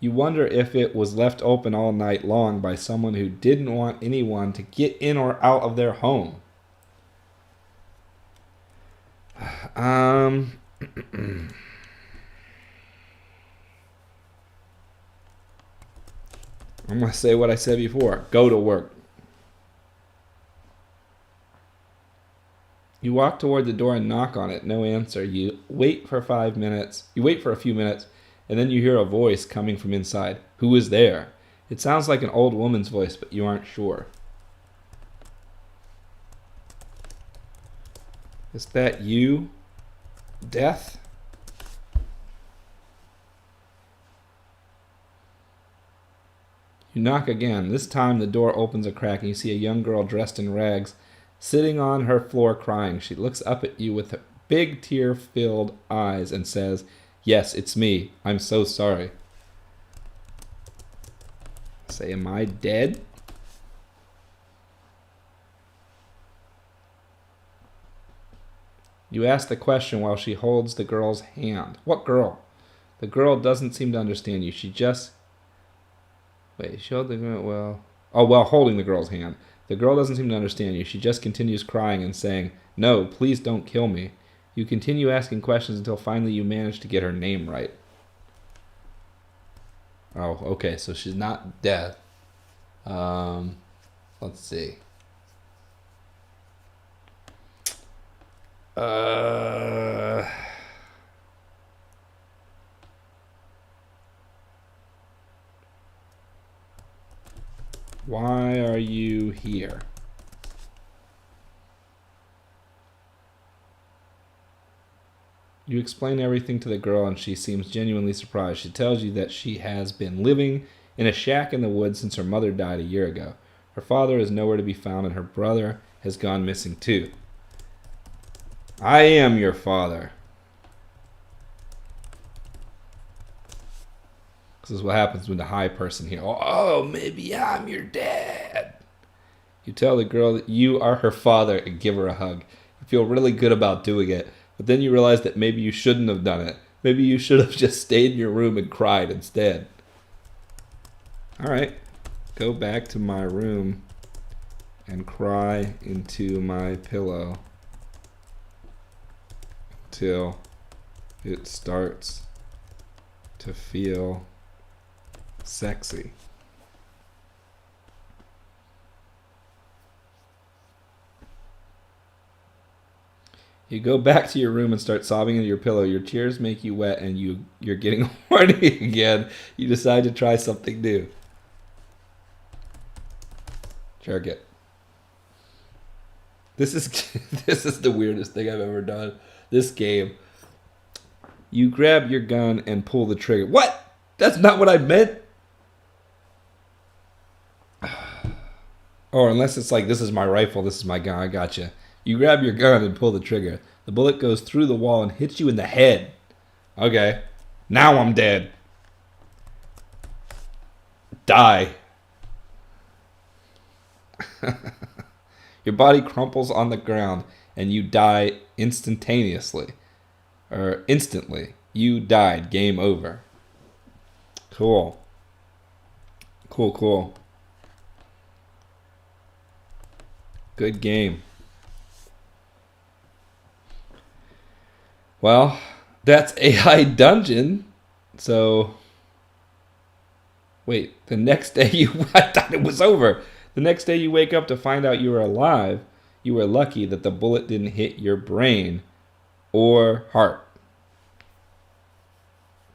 You wonder if it was left open all night long by someone who didn't want anyone to get in or out of their home. I'm going to say what I said before. Go to work. You walk toward the door and knock on it. No answer. You wait for a few minutes, and then you hear a voice coming from inside. Who is there? It sounds like an old woman's voice, but you aren't sure. Is that you, Death? You knock again. This time the door opens a crack and you see a young girl dressed in rags sitting on her floor crying. She looks up at you with big tear-filled eyes and says, "Yes, it's me. I'm so sorry." Say, am I dead? You ask the question while she holds the girl's hand. What girl? The girl doesn't seem to understand you. She just... Wait, she held the girl... while holding the girl's hand. The girl doesn't seem to understand you. She just continues crying and saying, "No, please don't kill me." You continue asking questions until finally you manage to get her name right. Oh, okay, so she's not dead. Let's see. Why are you here? You explain everything to the girl and she seems genuinely surprised. She tells you that she has been living in a shack in the woods since her mother died a year ago. Her father is nowhere to be found and her brother has gone missing too. I am your father. This is what happens when the high person here. Oh, maybe I'm your dad. You tell the girl that you are her father and give her a hug. You feel really good about doing it, but then you realize that maybe you shouldn't have done it. Maybe you should have just stayed in your room and cried instead. All right, go back to my room and cry into my pillow until it starts to feel sexy. You go back to your room and start sobbing into your pillow. Your tears make you wet and you're getting horny again. You decide to try something new. Jerk it. This is the weirdest thing I've ever done. this game. You grab your gun and pull the trigger. What? That's not what I meant. Or unless it's like, this is my rifle, this is my gun, I gotcha. You grab your gun and pull the trigger. The bullet goes through the wall and hits you in the head. Okay. Now I'm dead. Die. Your body crumples on the ground and you die instantaneously. Or instantly. You died. Game over. Cool. Cool. Good game. Well, that's AI Dungeon. So, wait, the next day I thought it was over. The next day you wake up to find out you were alive. You were lucky that the bullet didn't hit your brain or heart.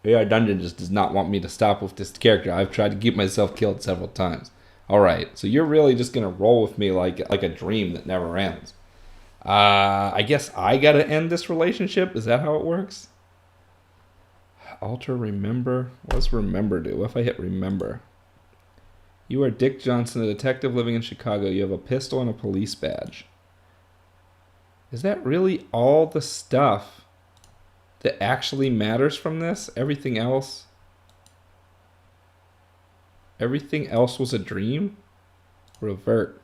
AI Dungeon just does not want me to stop with this character. I've tried to keep myself killed several times. Alright, so you're really just going to roll with me like a dream that never ends. I guess I got to end this relationship? Is that how it works? Alter remember? What does remember do? What if I hit remember? You are Dick Johnson, a detective living in Chicago. You have a pistol and a police badge. Is that really all the stuff that actually matters from this? Everything else was a dream? Revert.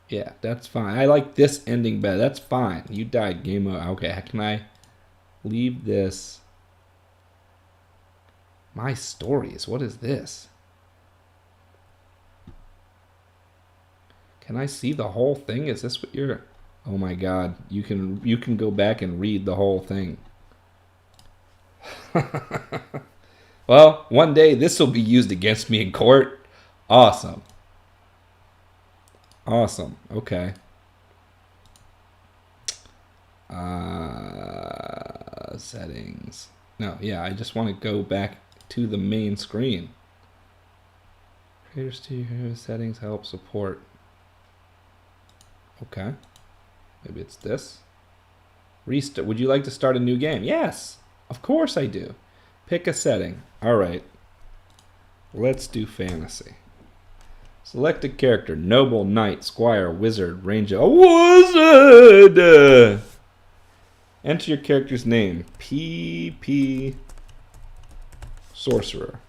Yeah, that's fine. I like this ending better. That's fine. You died. Game over. Okay, can I leave this? My stories. What is this? Can I see the whole thing? Is this what you're... Oh my god. You can go back and read the whole thing. Well, one day this will be used against me in court. Awesome. Awesome. Okay. Settings. No, yeah, I just want to go back to the main screen. Creators to settings, help, support. Okay. Maybe it's this. Restart. Would you like to start a new game? Yes. Of course I do. Pick a setting. All right. Let's do fantasy. Select a character. Noble, knight, squire, wizard, ranger. A wizard! Enter your character's name. PP Sorcerer.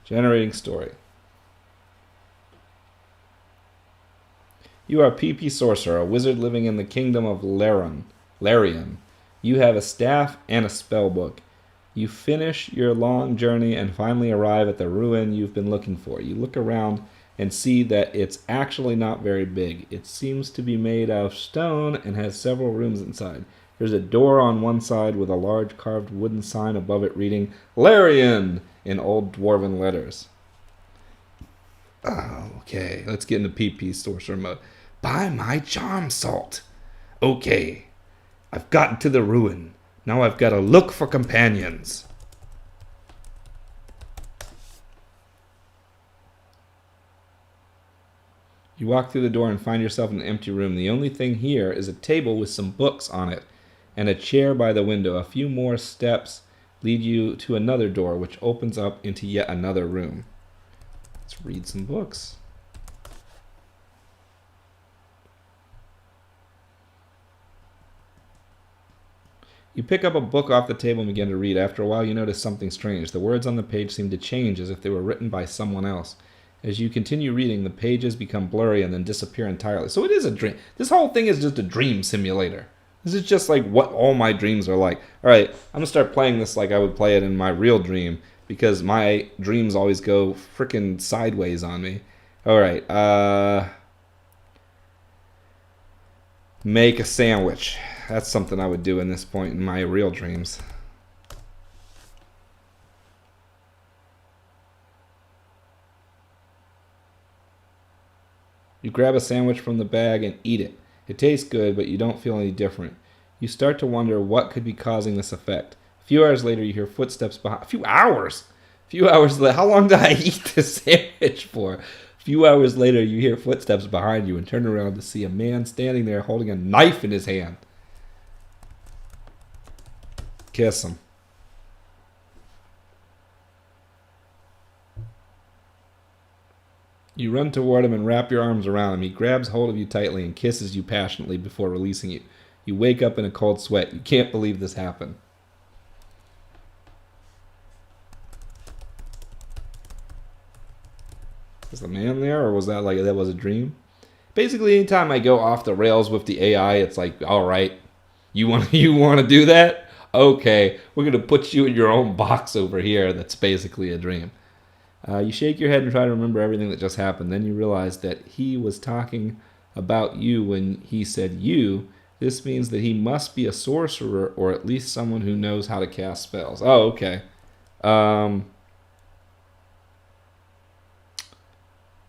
Generating story. You are PP Sorcerer, a wizard living in the kingdom of Larian. You have a staff and a spell book. You finish your long journey and finally arrive at the ruin you've been looking for. You look around and see that it's actually not very big. It seems to be made out of stone and has several rooms inside. There's a door on one side with a large carved wooden sign above it reading Larian in old dwarven letters. Okay, let's get into PP Sorcerer mode. Buy my charm salt. Okay, I've gotten to the ruin. Now I've got to look for companions. You walk through the door and find yourself in an empty room. The only thing here is a table with some books on it and a chair by the window. A few more steps lead you to another door, which opens up into yet another room. Let's read some books. You pick up a book off the table and begin to read. After a while, you notice something strange. The words on the page seem to change as if they were written by someone else. As you continue reading, the pages become blurry and then disappear entirely. So it is a dream. This whole thing is just a dream simulator. This is just like what all my dreams are like. All right, I'm going to start playing this like I would play it in my real dream because my dreams always go freaking sideways on me. All right, make a sandwich. That's something I would do in this point in my real dreams. You grab a sandwich from the bag and eat it. It tastes good, but you don't feel any different. You start to wonder what could be causing this effect. A few hours later, you hear footsteps behind. A few hours later. How long did I eat this sandwich for? A few hours later, you hear footsteps behind you and turn around to see a man standing there holding a knife in his hand. Kiss him. You run toward him and wrap your arms around him. He grabs hold of you tightly and kisses you passionately before releasing you. You wake up in a cold sweat. You can't believe this happened. Was the man there, or was that a dream? Basically, anytime I go off the rails with the AI, it's like, all right, you want to do that? Okay, we're gonna put you in your own box over here. That's basically a dream. You shake your head and try to remember everything that just happened. Then you realize that he was talking about you when he said you. This means that he must be a sorcerer, or at least someone who knows how to cast spells. Oh, okay.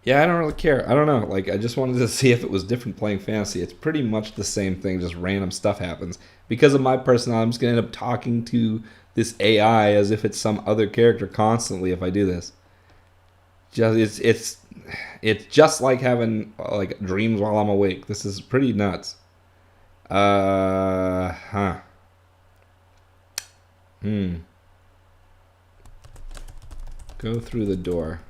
Yeah, I don't really care. I don't know. Like, I just wanted to see if it was different playing fantasy. It's pretty much the same thing, just random stuff happens. Because of my personality, I'm just going to end up talking to this AI as if it's some other character constantly if I do this. It's just like having like dreams while I'm awake. This is pretty nuts. Huh. Go through the door.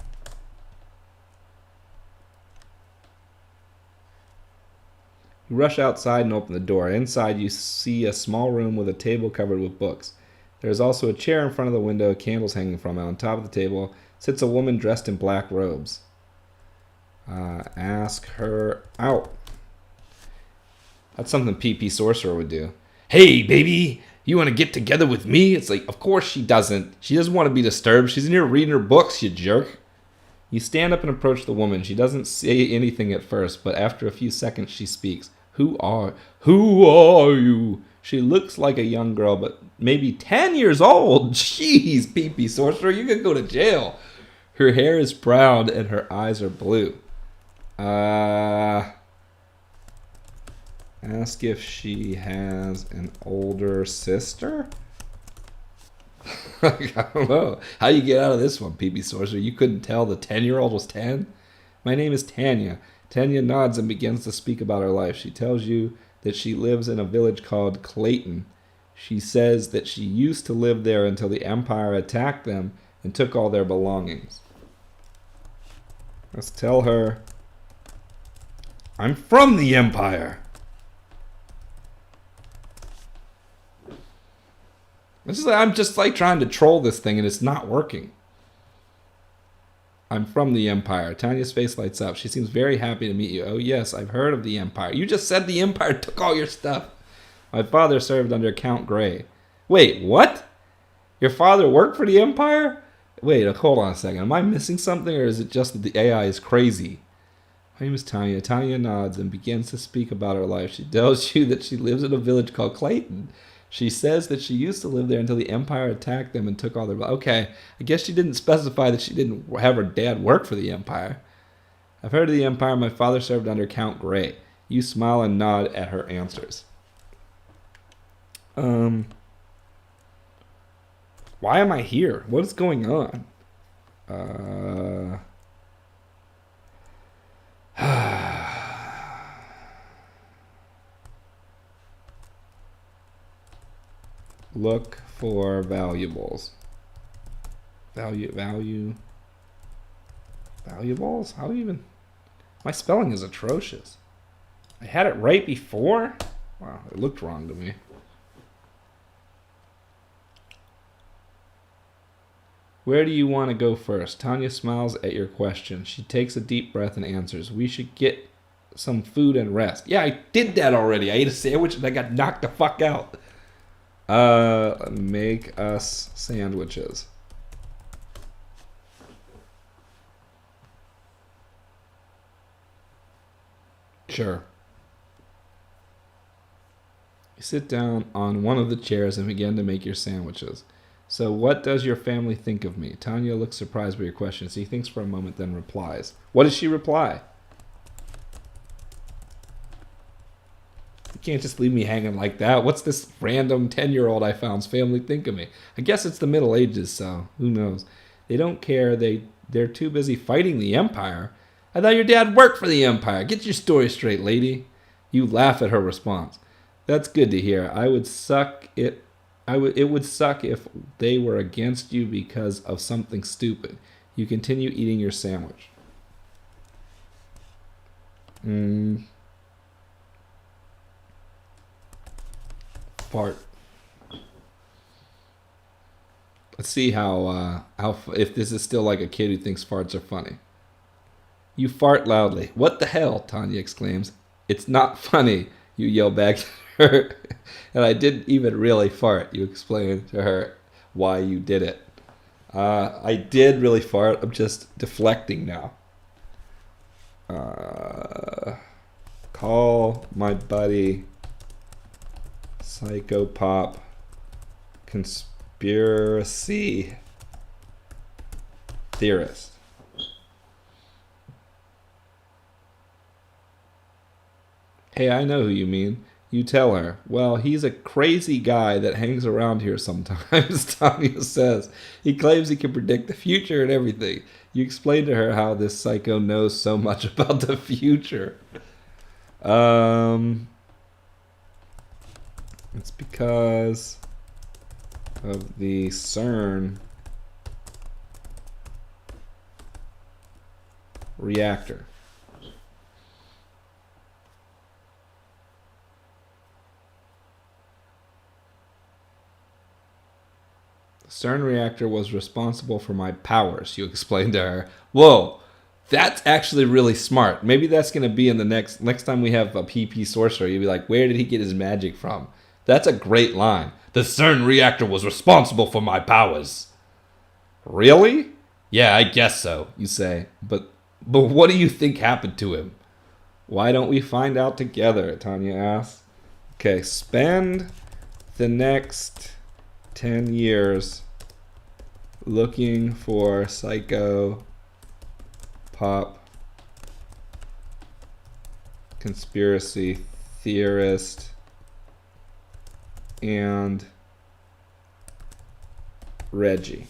You rush outside and open the door. Inside, you see a small room with a table covered with books. There is also a chair in front of the window, candles hanging from it. On top of the table sits a woman dressed in black robes. Ask her out. That's something PP Sorcerer would do. Hey, baby, you want to get together with me? It's like, of course she doesn't. She doesn't want to be disturbed. She's in here reading her books, you jerk. You stand up and approach the woman. She doesn't say anything at first, but after a few seconds she speaks. Who are you? She looks like a young girl, but maybe 10 years old. Jeez, PP Sorcerer, you could go to jail. Her hair is brown and her eyes are blue. Ask if she has an older sister? I don't know. How you get out of this one, PP Sorcerer? You couldn't tell the 10-year-old was 10? My name is Tanya. Tanya nods and begins to speak about her life. She tells you that she lives in a village called Clayton. She says that she used to live there until the Empire attacked them and took all their belongings. Let's tell her, I'm from the Empire. I'm just like trying to troll this thing and it's not working. I'm from the Empire. Tanya's face lights up. She seems very happy to meet you. Oh yes, I've heard of the Empire. You just said the Empire took all your stuff. My father served under Count Gray. Wait, what? Your father worked for the Empire? Wait, hold on a second. Am I missing something, or is it just that the AI is crazy? My name is Tanya. Tanya nods and begins to speak about her life. She tells you that she lives in a village called Clayton. She says that she used to live there until the Empire attacked them and took all their... Okay, I guess she didn't specify that she didn't have her dad work for the Empire. I've heard of the Empire. My father served under Count Gray. You smile and nod at her answers. Why am I here? What is going on? Look for valuables. Valuables? How even... My spelling is atrocious. I had it right before? Wow, it looked wrong to me. Where do you want to go first? Tanya smiles at your question. She takes a deep breath and answers. We should get some food and rest. Yeah, I did that already. I ate a sandwich and I got knocked the fuck out. Make us sandwiches. Sure. You sit down on one of the chairs and begin to make your sandwiches. So what does your family think of me? Tanya looks surprised by your question. She thinks for a moment, then replies. What does she reply? You can't just leave me hanging like that. What's this random 10-year-old I found's family think of me? I guess it's the Middle Ages, so who knows? They don't care. They're too busy fighting the Empire. I thought your dad worked for the Empire. Get your story straight, lady. You laugh at her response. That's good to hear. It would suck if they were against you because of something stupid. You continue eating your sandwich. Fart. Let's see how if this is still like a kid who thinks farts are funny. You fart loudly. What the hell? Tanya exclaims. It's not funny, you yell back to her. And I didn't even really fart. You explain to her why you did it. I did really fart. I'm just deflecting now. Call my buddy Psychopop Conspiracy Theorist. Hey, I know who you mean. You tell her. Well, he's a crazy guy that hangs around here sometimes, Tanya says. He claims he can predict the future and everything. You explain to her how this psycho knows so much about the future. It's because of the CERN reactor. The CERN reactor was responsible for my powers, you explained to her. Whoa, that's actually really smart. Maybe that's going to be in the next time we have a PP Sorcerer. You'll be like, where did he get his magic from? That's a great line. The CERN reactor was responsible for my powers. Really? Yeah, I guess so, you say. But what do you think happened to him? Why don't we find out together, Tanya asks. Okay, spend the next 10 years looking for Psycho Pop Conspiracy Theorist and Reggie.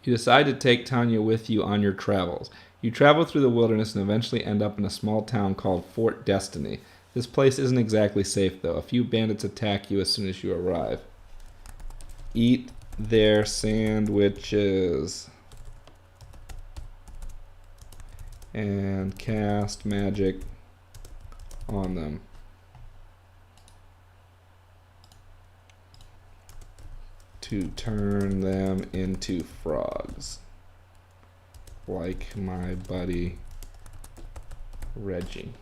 You decide to take Tanya with you on your travels. You travel through the wilderness and eventually end up in a small town called Fort Destiny. This place isn't exactly safe, though. A few bandits attack you as soon as you arrive. Eat their sandwiches and cast magic on them. To turn them into frogs. Like my buddy Reggie.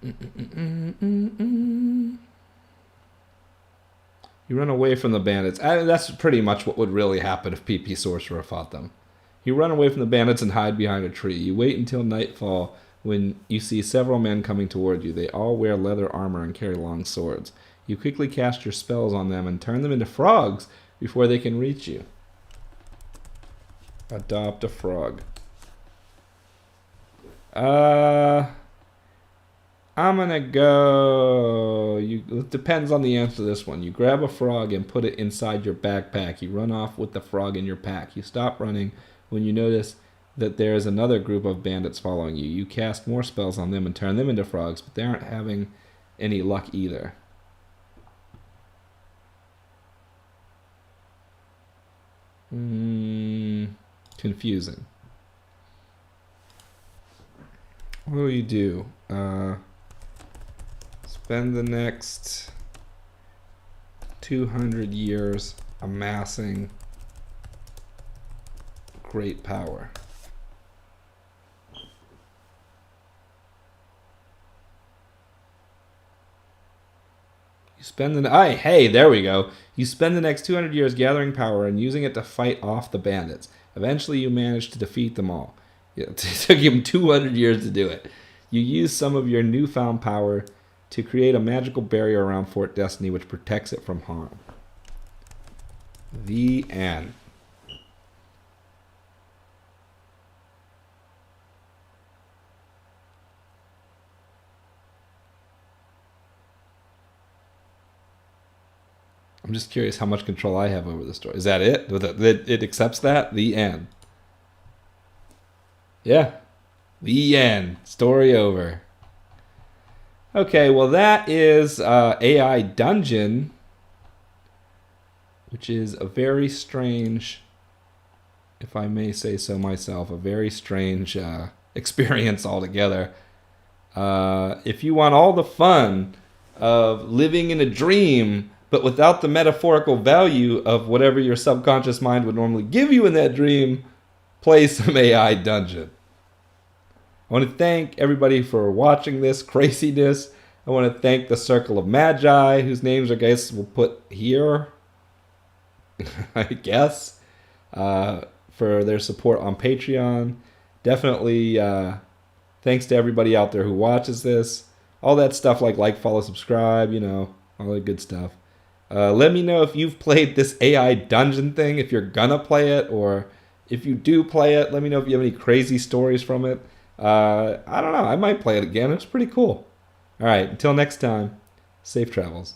You run away from the bandits. That's pretty much what would really happen if PP Sorcerer fought them. You run away from the bandits and hide behind a tree. You wait until nightfall when you see several men coming toward you. They all wear leather armor and carry long swords. You quickly cast your spells on them and turn them into frogs before they can reach you. Adopt a frog. I'm gonna go. It depends on the answer to this one. You grab a frog and put it inside your backpack. You run off with the frog in your pack. You stop running when you notice that there is another group of bandits following you. You cast more spells on them and turn them into frogs, but they aren't having any luck either. Confusing. What do you do? Spend the next 200 years amassing great power. You spend hey, there we go. You spend the next 200 years gathering power and using it to fight off the bandits. Eventually, you manage to defeat them all. It took him 200 years to do it. You use some of your newfound power to create a magical barrier around Fort Destiny which protects it from harm. The end. I'm just curious how much control I have over the story. Is that it? It accepts that? The end. Yeah. The end. Story over. Okay, well that is AI Dungeon, which is a very strange, if I may say so myself, a very strange experience altogether. If you want all the fun of living in a dream, but without the metaphorical value of whatever your subconscious mind would normally give you in that dream, play some AI Dungeon. I want to thank everybody for watching this craziness. I want to thank the Circle of Magi, whose names I guess we'll put here, I guess, for their support on Patreon. Definitely thanks to everybody out there who watches this. All that stuff like, follow, subscribe, all that good stuff. Let me know if you've played this AI Dungeon thing, if you're gonna play it, or if you do play it, let me know if you have any crazy stories from it. I don't know. I might play it again. It's pretty cool. All right. Until next time, safe travels.